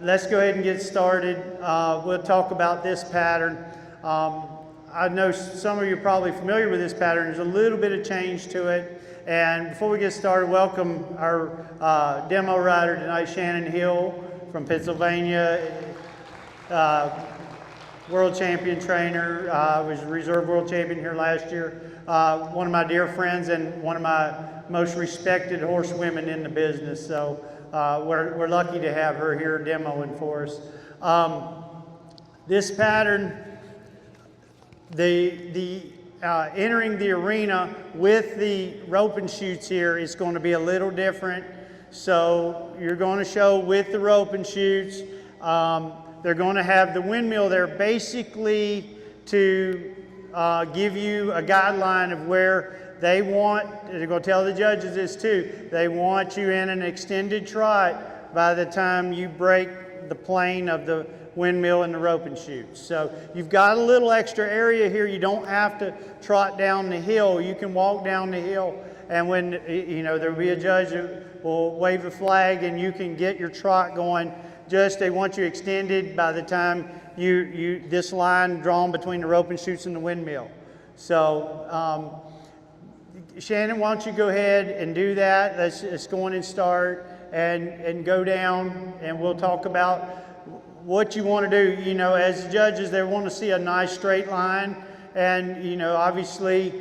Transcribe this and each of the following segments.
Let's go ahead and get started. We'll talk about this pattern. I know some of you are probably familiar with this pattern. There's a little bit of change to it. And before we get started, welcome our demo rider tonight, Shannon Hill from Pennsylvania, world champion trainer, was a reserve world champion here last year. One of my dear friends and one of my most respected horsewomen in the business. So we're lucky to have her here demoing for us. This pattern, entering the arena with the rope and chutes here is going to be a little different. So you're going to show with the rope and chutes. They're going to have the windmill there basically to give you a guideline of where they want. They're going to tell the judges this too. They want you in an extended trot by the time you break the plane of the windmill and the rope and chutes. So you've got a little extra area here. You don't have to trot down the hill. You can walk down the hill, and when there'll be a judge that will wave a flag and you can get your trot going. Just they want you extended by the time you this line drawn between the rope and chutes and the windmill. So Shannon, why don't you go ahead and do that? Let's go on and start and go down, and we'll talk about what you want to do. As judges, they want to see a nice straight line, and obviously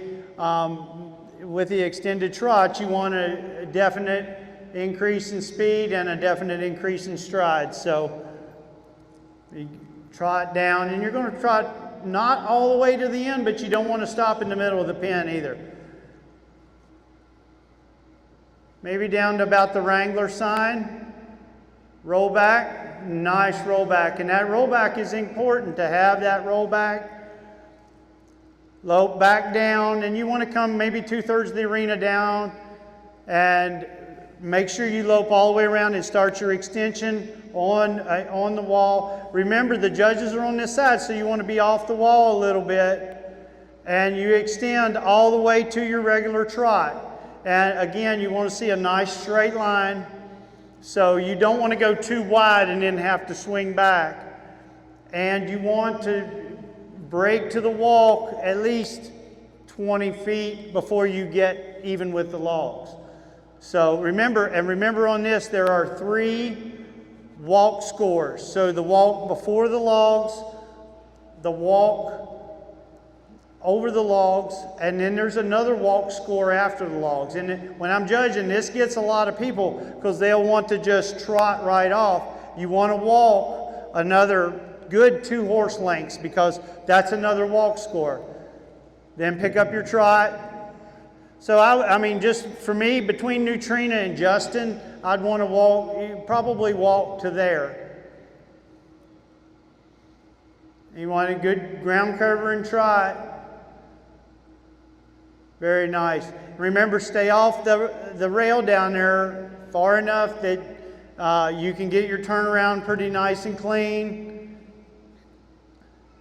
with the extended trot, you want a definite increase in speed and a definite increase in stride. So you trot down, and you're going to trot not all the way to the end, but you don't want to stop in the middle of the pen either. Maybe down to about the Wrangler sign. Roll back, nice roll back. And that rollback is important to have that rollback. Lope back down, and you want to come maybe 2/3 of the arena down, and make sure you lope all the way around and start your extension on the wall. Remember, the judges are on this side, so you want to be off the wall a little bit, and you extend all the way to your regular trot. And again, you want to see a nice straight line, so you don't want to go too wide and then have to swing back. And you want to break to the walk at least 20 feet before you get even with the logs. So remember on this, there are 3 walk scores. So the walk before the logs, the walk over the logs, and then there's another walk score after the logs. And when I'm judging, this gets a lot of people because they'll want to just trot right off. You want to walk another good 2 horse lengths because that's another walk score. Then pick up your trot. So I mean, just for me, between Nutrena and Justin, I'd want to probably walk to there. You want a good ground cover and trot. Very nice. Remember, stay off the rail down there far enough that you can get your turnaround pretty nice and clean.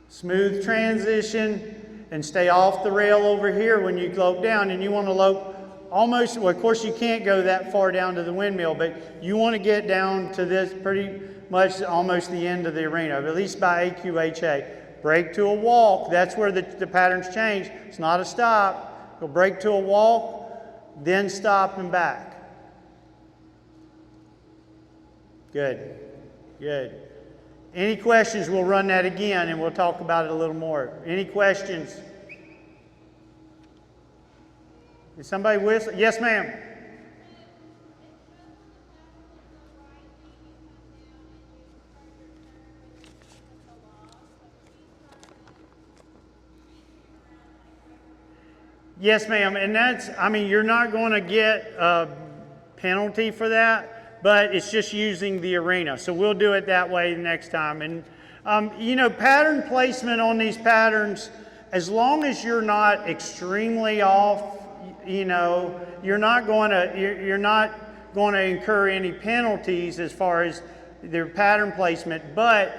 Smooth transition, and stay off the rail over here when you lope down. And you want to lope almost, well, of course you can't go that far down to the windmill, but you want to get down to this pretty much almost the end of the arena, at least by AQHA. Break to a walk. That's where the patterns change. It's not a stop. Go break to a walk, then stop and back. Good, good. Any questions, we'll run that again and we'll talk about it a little more. Any questions? Is somebody whistle? Yes, ma'am. Yes, ma'am, and you're not going to get a penalty for that, but it's just using the arena. So we'll do it that way next time. And, pattern placement on these patterns, as long as you're not extremely off, you're not going to incur any penalties as far as their pattern placement. But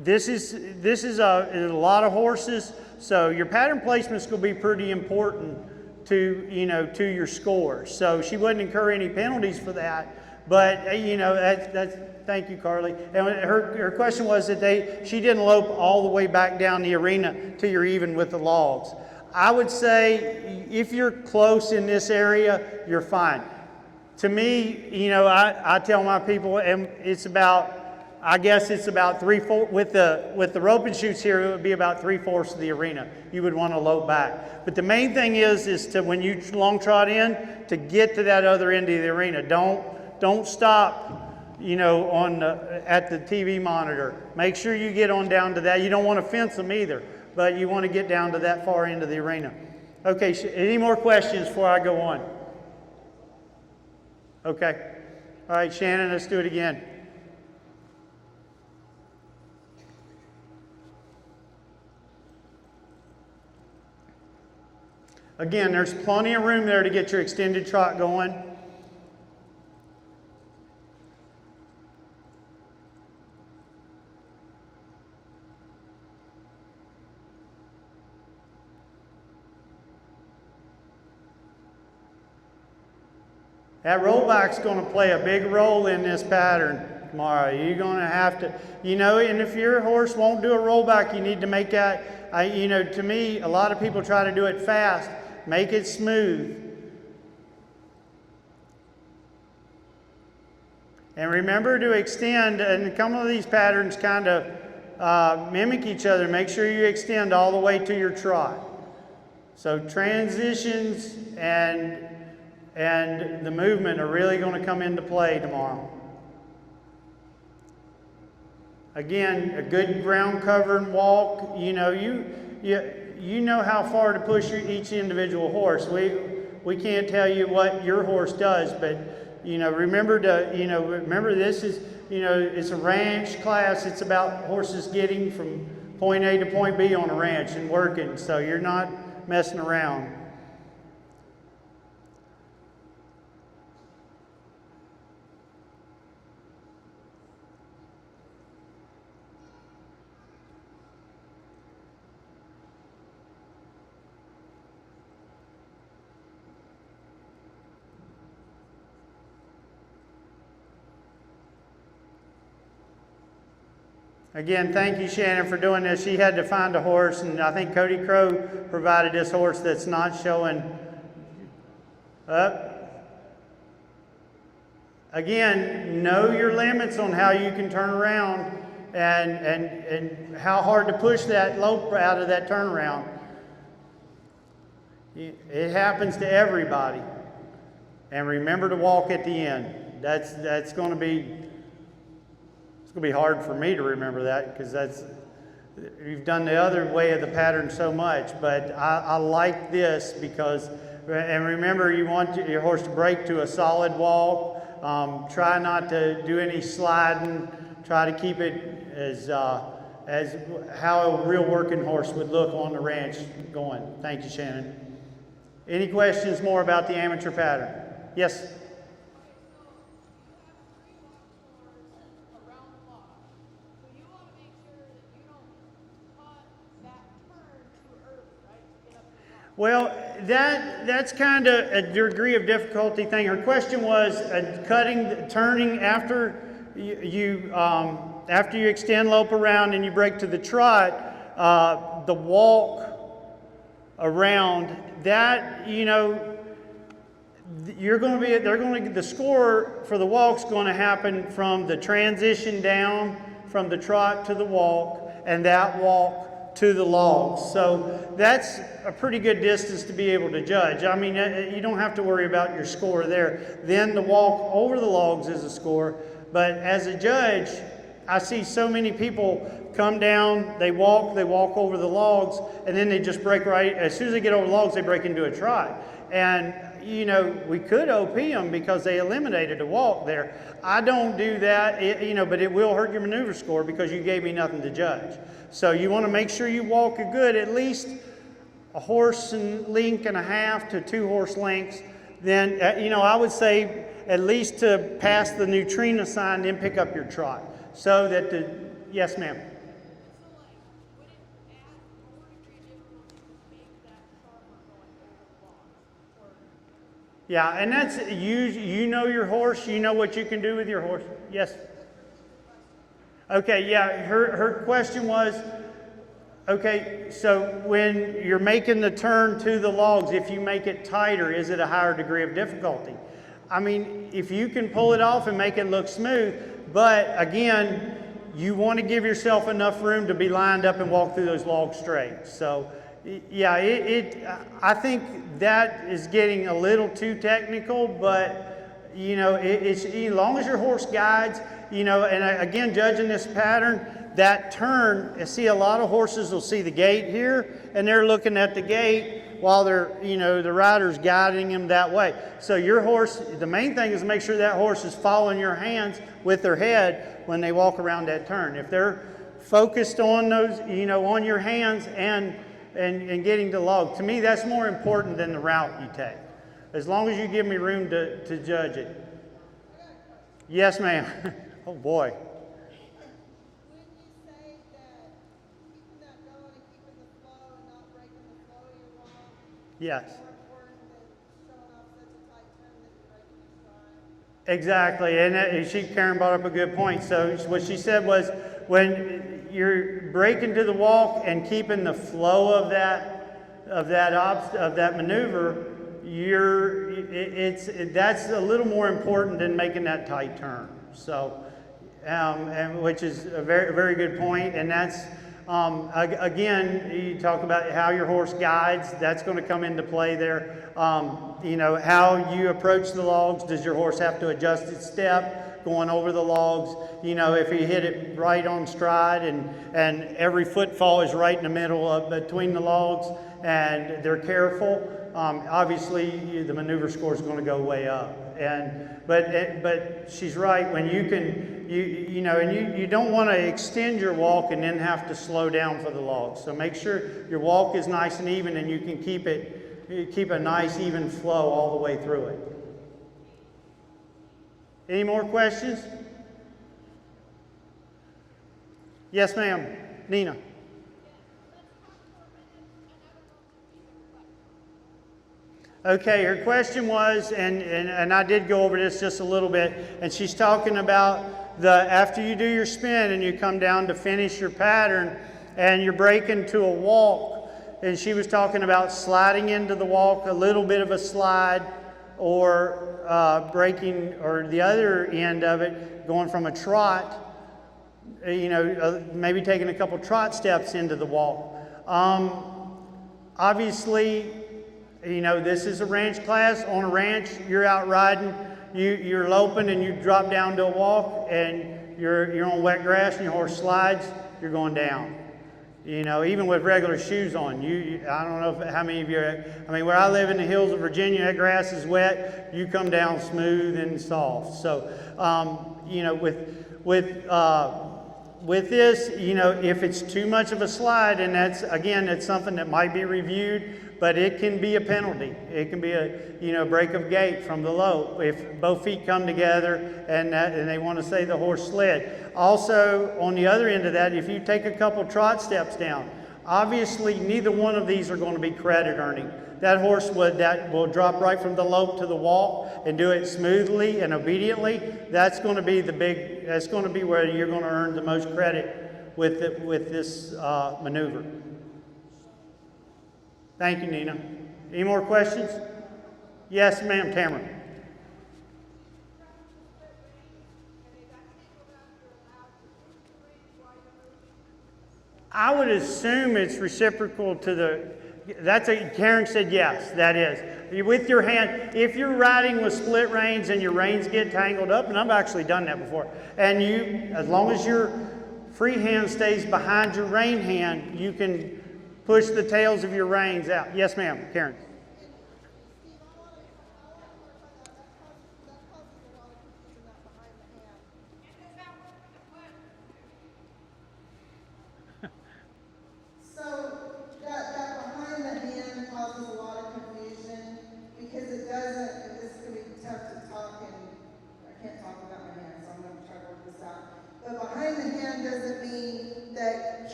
this is a lot of horses. So your pattern placement is going to be pretty important to your score. So she wouldn't incur any penalties for that. But that's thank you, Carly. And her question was that she didn't lope all the way back down the arena till you're even with the logs. I would say if you're close in this area, you're fine. To me, you know, I tell my people, and it's about, I guess it's about 3/4, with the rope and chutes here, it would be about 3/4 of the arena. You would want to lope back. But the main thing is to, when you long trot in, to get to that other end of the arena. Don't stop, you know, at the TV monitor. Make sure you get on down to that. You don't want to fence them either, but you want to get down to that far end of the arena. Okay, any more questions before I go on? Okay. All right, Shannon, let's do it again. Again, there's plenty of room there to get your extended trot going. That rollback's going to play a big role in this pattern tomorrow. You're going to have to, you know, and if your horse won't do a rollback, you need to make that, you know, to me, a lot of people try to do it fast. Make it smooth. And remember to extend, and a couple of these patterns kind of mimic each other. Make sure you extend all the way to your trot. So transitions and the movement are really going to come into play tomorrow. Again, a good ground cover and walk. You know, you know how far to push each individual horse. We can't tell you what your horse does, but you know, remember this is, you know, it's a ranch class. It's about horses getting from point A to point B on a ranch and working. So you're not messing around. Again, thank you, Shannon, for doing this. She had to find a horse, and I think Cody Crow provided this horse that's not showing up. Again, know your limits on how you can turn around and how hard to push that lope out of that turnaround. It happens to everybody. And remember to walk at the end. That's going to be... It's going to be hard for me to remember that because you've done the other way of the pattern so much, but I like this because, and remember, you want your horse to break to a solid walk. Try not to do any sliding. Try to keep it as how a real working horse would look on the ranch going. Thank you, Shannon. Any questions more about the amateur pattern? Yes? Well, that's kind of a degree of difficulty thing. Her question was turning after you extend lope around and you break to the trot, the walk around that, you know, the score for the walk's going to happen from the transition down from the trot to the walk and that walk to the logs. So that's a pretty good distance to be able to judge. I mean, you don't have to worry about your score there. Then the walk over the logs is a score. But as a judge, I see so many people come down, they walk over the logs, and then they just break right. As soon as they get over the logs, they break into a trot. And, you know, we could OP them because they eliminated a walk there. I don't do that, you know, but it will hurt your maneuver score because you gave me nothing to judge. So you want to make sure you walk a good, at least a horse and length and a half to 2 horse lengths. Then, you know, I would say at least to pass the Nutrena sign, then pick up your trot. So that yes, ma'am. Yeah, and that's, you know your horse, you know what you can do with your horse. Yes? Okay, yeah, her question was, okay, so when you're making the turn to the logs, if you make it tighter, is it a higher degree of difficulty? I mean, if you can pull it off and make it look smooth, but again, you want to give yourself enough room to be lined up and walk through those logs straight. So, yeah, I think that is getting a little too technical, but, you know, it's as long as your horse guides, you know, and again, judging this pattern, that turn, I see a lot of horses will see the gait here, and they're looking at the gait while they're, you know, the rider's guiding them that way. So your horse, the main thing is to make sure that horse is following your hands with their head when they walk around that turn. If they're focused on those, you know, on your hands and getting to log, to me that's more important than the route you take. As long as you give me room to judge it. Yes, ma'am. Oh boy. Yes. Exactly, and Karen brought up a good point. So what she said was, when you're breaking to the walk and keeping the flow of that maneuver, that's a little more important than making that tight turn. So, and which is a very, very good point, and that's. Again, you talk about how your horse guides, that's going to come into play there. You know, how you approach the logs, does your horse have to adjust its step going over the logs? You know, if you hit it right on stride and every footfall is right in the middle of between the logs and they're careful, obviously the maneuver score is going to go way up. But she's right, when you can, you know, and you don't want to extend your walk and then have to slow down for the logs. So make sure your walk is nice and even and you can keep a nice even flow all the way through it. Any more questions? Yes, ma'am. Nina. Okay, her question was, and I did go over this just a little bit, and she's talking about after you do your spin and you come down to finish your pattern and you're breaking to a walk, and she was talking about sliding into the walk, a little bit of a slide, or breaking, or the other end of it, going from a trot, you know, maybe taking a couple trot steps into the walk. Obviously, you know, this is a ranch class. On a ranch, you're out riding, you're loping and you drop down to a walk and you're on wet grass and your horse slides, you're going down. You know, even with regular shoes on, I don't know how many of you I mean, where I live in the hills of Virginia, that grass is wet, you come down smooth and soft. So, you know, with this, you know, if it's too much of a slide, and it's something that might be reviewed, but it can be a penalty. It can be a, you know, break of gait from the lope if both feet come together and they want to say the horse slid. Also, on the other end of that, if you take a couple trot steps down, obviously neither one of these are going to be credit earning. That horse will drop right from the lope to the walk and do it smoothly and obediently. That's going to be that's going to be where you're going to earn the most credit with this maneuver. Thank you, Nina. Any more questions? Yes, ma'am, Tamara. I would assume it's reciprocal to Karen said yes, that is. With your hand, if you're riding with split reins and your reins get tangled up, and I've actually done that before, and as long as your free hand stays behind your rein hand, you can push the tails of your reins out. Yes, ma'am, Karen.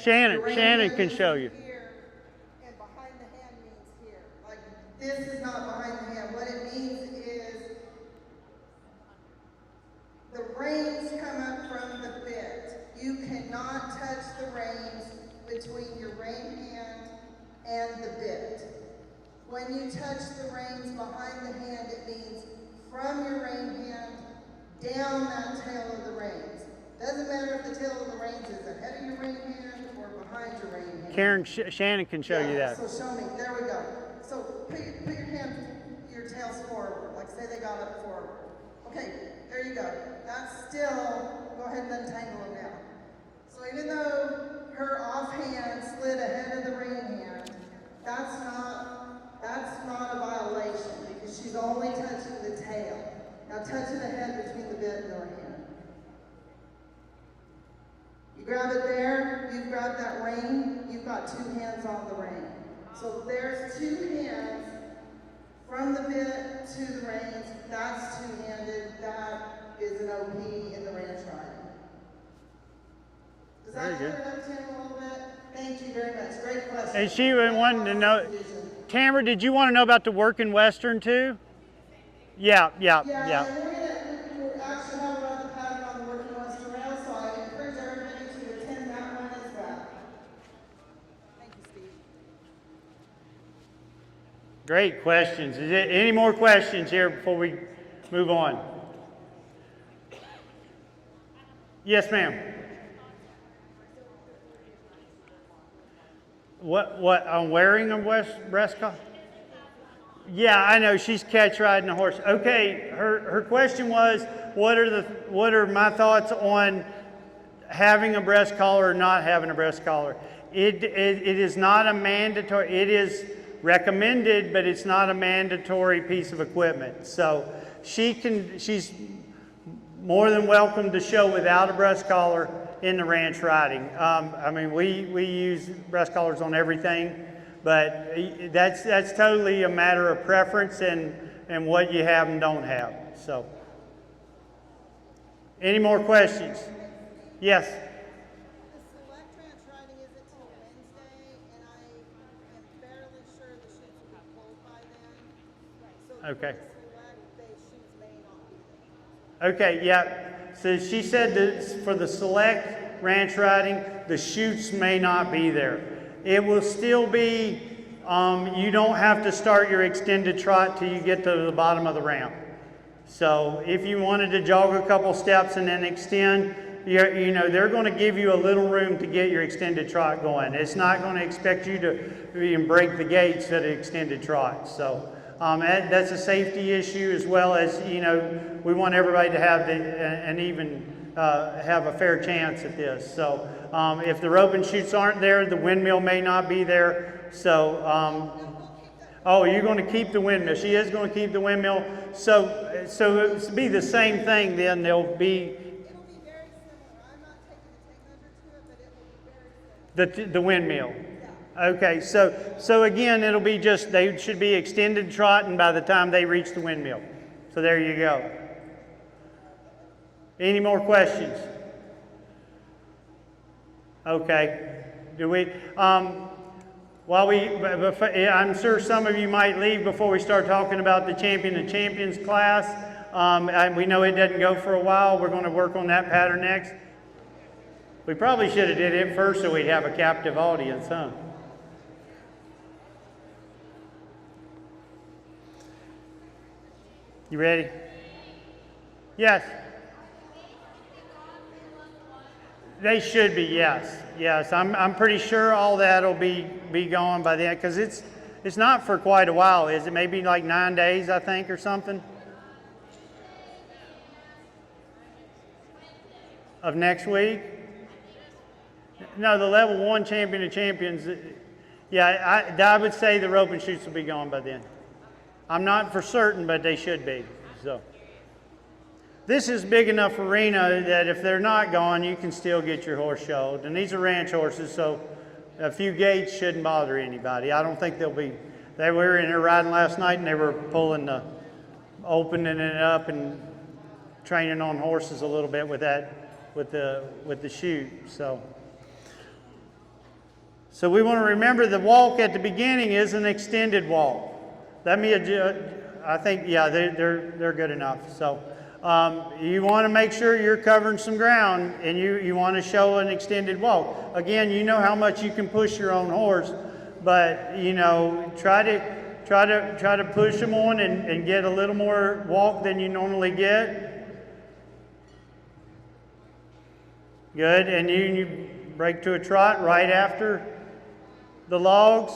Shannon can show you. Here, and behind the hand means here. Like, this is not behind the hand. What it means is the reins come up from the bit. You can cannot touch the reins between your rein hand and the bit. When you touch the reins behind the hand, it means from your rein hand down that tail of the reins. Doesn't matter if the tail of the reins is ahead of your rein hand or behind your rein hand. Karen, Shannon can show you that. So show me. There we go. So put your hand, your tails forward. Like say they got up forward. Okay, there you go. That's still, go ahead and untangle them now. So even though her offhand slid ahead of the rein hand, that's not a violation because she's only touching the tail. Now touch it ahead between the bit and your hand. You grab it there, you've grabbed that rein, you've got two hands on the rein. So there's two hands from the bit to the reins, that's two-handed, that is an OP in the ranch riding. Does that clear it up, Tim, a little bit? Thank you very much, great question. And she wanted to know, Tamara, did you want to know about the working Western too? Yeah. And we're actually have another pattern on the working Western rail, so I encourage everybody to attend that one as well. Thank you, Steve. Great questions. Is there any more questions here before we move on? Yes, ma'am. What on wearing a breast collar? Yeah, I know she's catch riding a horse. Okay, her question was, what are my thoughts on having a breast collar or not having a breast collar? It is not a mandatory. It is recommended, but it's not a mandatory piece of equipment. So she's more than welcome to show without a breast collar in the ranch riding. I mean, we use breast collars on everything. But that's totally a matter of preference and what you have and don't have. So, any more questions? Yes. The select ranch riding isn't till Wednesday, and I am fairly sure the shoots will be pulled by then. So Okay. for the select, the shoots may not be there. Okay. Yeah. So she said that for the select ranch riding, the chutes may not be there. It will still be, you don't have to start your extended trot till you get to the bottom of the ramp. So if you wanted to jog a couple steps and then extend, you know, they're going to give you a little room to get your extended trot going. It's not going to expect you to even break the gaits at an extended trot. So that's a safety issue as well as, you know, we want everybody to have have a fair chance at this. So if the rope and chutes aren't there, the windmill may not be there. So, oh, you're going to keep the windmill. She is going to keep the windmill. So it'll be the same thing then. There'll be... It'll be very similar. I'm not taking the tape measure to it, but it will be very similar. The windmill. Yeah. Okay, so again, it'll be just, they should be extended trotting by the time they reach the windmill. So there you go. Any more questions? Okay. Do we, I'm sure some of you might leave before we start talking about the Champion of Champions class. And we know it doesn't go for a while. We're going to work on that pattern next. We probably should have did it first so we'd have a captive audience, huh? You ready? Yes. They should be, yes. Yes, I'm pretty sure all that'll be gone by then, because it's not for quite a while, is it? Maybe like 9 days, I think, or something? Of next week? No, the level 1 Champion of Champions, yeah, I would say the rope and chutes will be gone by then. I'm not for certain, but they should be, so. This is big enough arena that if they're not gone, you can still get your horse showed. And these are ranch horses, so a few gaits shouldn't bother anybody. I don't think they'll be, they were in there riding last night and they were opening it up and training on horses a little bit with that, with the chute, so. So we want to remember the walk at the beginning is an extended walk. Let me, I think, yeah, they're good enough, so. You want to make sure you're covering some ground, and you want to show an extended walk. Again, you know how much you can push your own horse, but you know, try to push them on and get a little more walk than you normally get. Good, and you break to a trot right after the logs.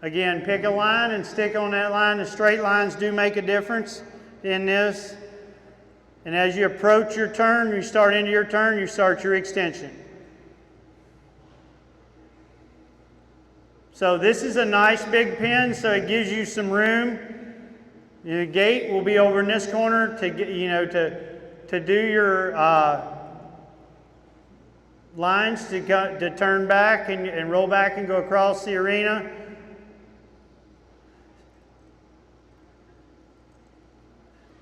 Again, pick a line and stick on that line. The straight lines do make a difference in this. And as you approach your turn, you start into your turn, you start your extension. So this is a nice big pin, so it gives you some room. The gate will be over in this corner to get, you know, to do your lines to turn back and roll back and go across the arena.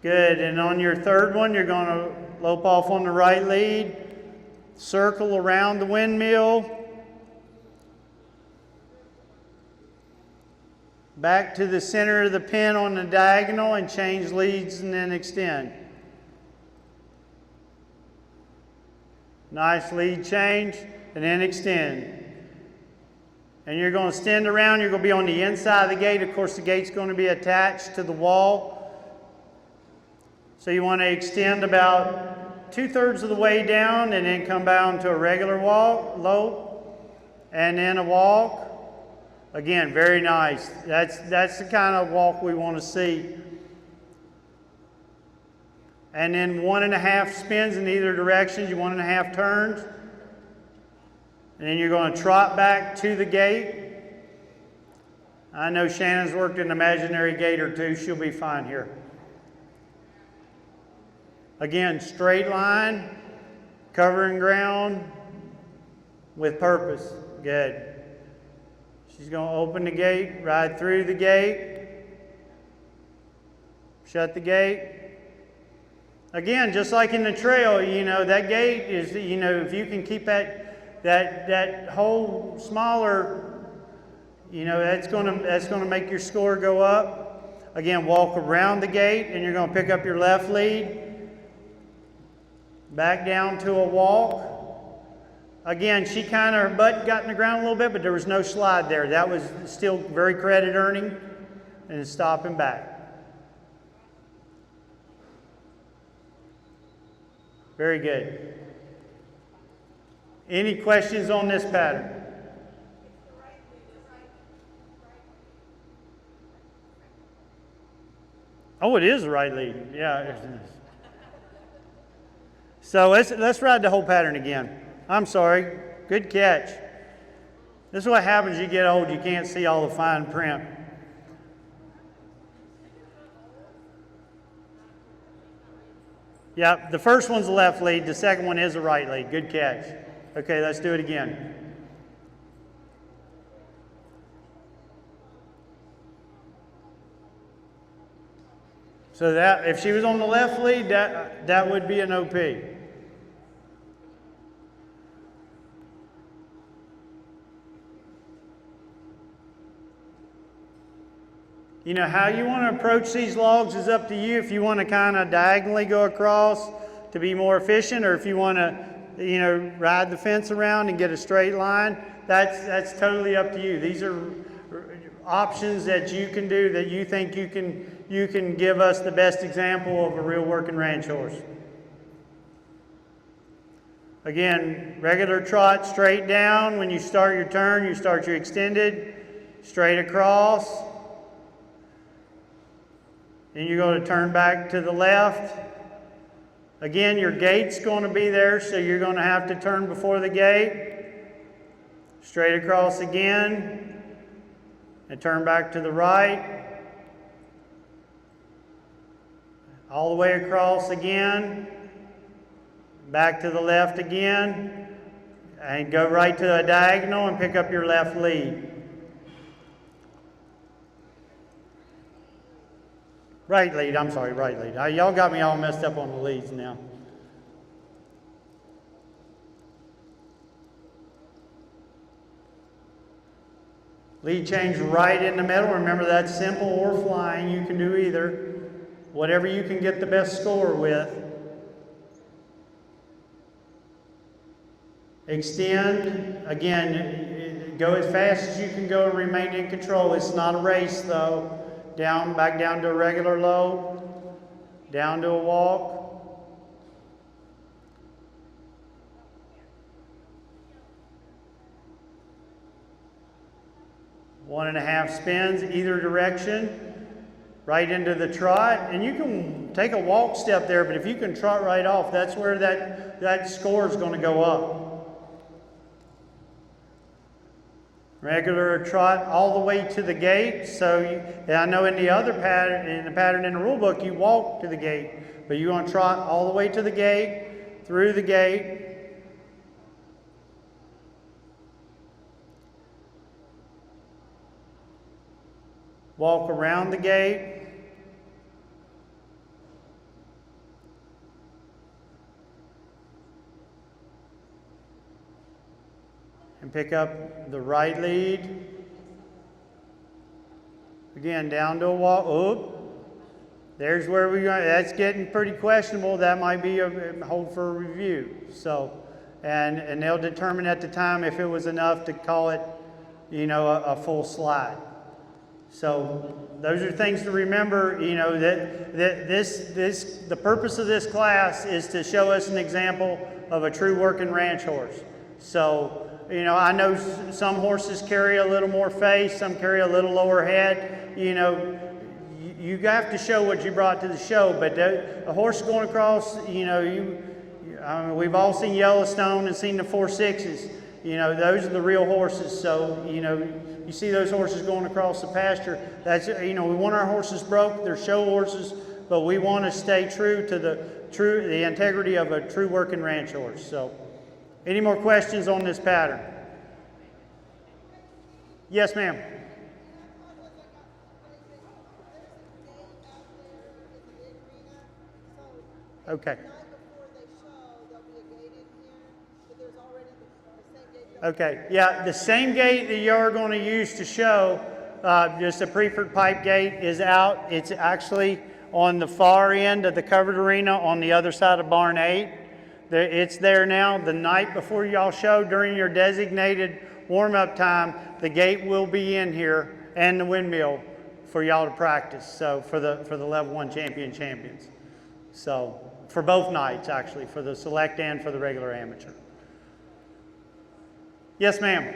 Good, and on your third one, you're going to lope off on the right lead, circle around the windmill, back to the center of the pin on the diagonal and change leads and then extend. Nice lead change and then extend. And you're going to extend around, you're going to be on the inside of the gate. Of course, the gate's going to be attached to the wall. So you want to extend about 2/3 of the way down and then come down to a regular walk, lope, and then a walk. Again, very nice. That's the kind of walk we want to see. And then 1.5 spins in either direction, 1.5 turns. And then you're going to trot back to the gate. I know Shannon's worked an imaginary gate or two. She'll be fine here. Again, straight line, covering ground with purpose. Good. She's going to open the gate, ride through the gate, shut the gate. Again, just like in the trail, you know, that gate is, you know, if you can keep that hole smaller, you know, that's going to make your score go up. Again, walk around the gate, and you're going to pick up your left lead. Back down to a walk. Again, she her butt got in the ground a little bit, but there was no slide there. That was still very credit earning, and stopping back. Very good. Any questions on this pattern? Oh, it is the right lead. Yeah. So let's ride the whole pattern again. I'm sorry. Good catch. This is what happens you get old. You can't see all the fine print. Yeah, the first one's the left lead. The second one is the right lead. Good catch. Okay, let's do it again. So that if she was on the left lead, that would be an OP. You know, how you want to approach these logs is up to you. If you want to kind of diagonally go across to be more efficient, or if you want to, you know, ride the fence around and get a straight line, that's totally up to you. These are options that you can do that you think you can give us the best example of a real working ranch horse. Again, regular trot straight down. When you start your turn, you start your extended, straight across. Then you're going to turn back to the left. Again, your gate's going to be there, so you're going to have to turn before the gate. Straight across again. And turn back to the right. All the way across again. Back to the left again. And go right to a diagonal and pick up your left lead. Right lead, I'm sorry, right lead. Y'all got me all messed up on the leads now. Lead change right in the middle. Remember, that's simple or flying. You can do either. Whatever you can get the best score with. Extend. Again, go as fast as you can go and remain in control. It's not a race, though. Back down to a regular low. Down to a walk. One and a half spins either direction, right into the trot. And you can take a walk step there, but if you can trot right off, that's where that score is going to go up. Regular trot all the way to the gate. So I know in the other pattern, in the pattern in the rule book, you walk to the gate, but you want to trot all the way to the gate, through the gate. Walk around the gate. And pick up the right lead. Again, down to a walk. Oop. There's where we go. That's getting pretty questionable. That might be a hold for a review. So, and they'll determine at the time if it was enough to call it, a full slide. So those are things to remember, that the purpose of this class is to show us an example of a true working ranch horse. So, I know some horses carry a little more face, some carry a little lower head. You have to show what you brought to the show, but a horse going across, we've all seen Yellowstone and seen the 4.6s. Those are the real horses. So, you see those horses going across the pasture. That's, we want our horses broke. They're show horses, but we want to stay true to the integrity of a true working ranch horse. So, any more questions on this pattern? Yes, ma'am. Okay. Okay, yeah, the same gate that you're going to use to show, just a preferred pipe gate, is out. It's actually on the far end of the covered arena on the other side of barn 8. It's there now. The night before y'all show, during your designated warm-up time, the gate will be in here and the windmill for y'all to practice. So for the level 1 champions. So for both nights, actually, for the select and for the regular amateur. Yes, ma'am.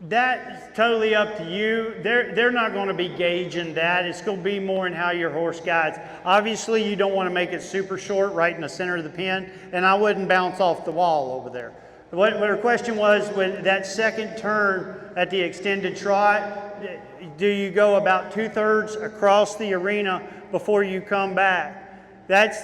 That's totally up to you. They're not going to be gauging that. It's going to be more in how your horse guides. Obviously, you don't want to make it super short right in the center of the pen, and I wouldn't bounce off the wall over there. What her question was, with that second turn at the extended trot, do you go about 2/3 across the arena before you come back? That's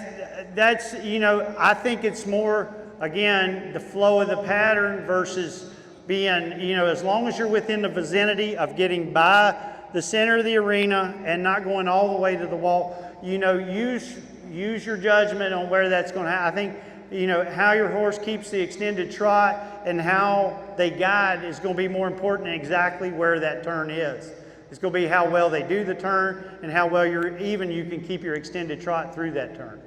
I think it's more, again, the flow of the pattern versus being, as long as you're within the vicinity of getting by the center of the arena and not going all the way to the wall, use your judgment on where that's going to happen. I think, how your horse keeps the extended trot and how they guide is going to be more important than exactly where that turn is. It's going to be how well they do the turn and how well you can keep your extended trot through that turn.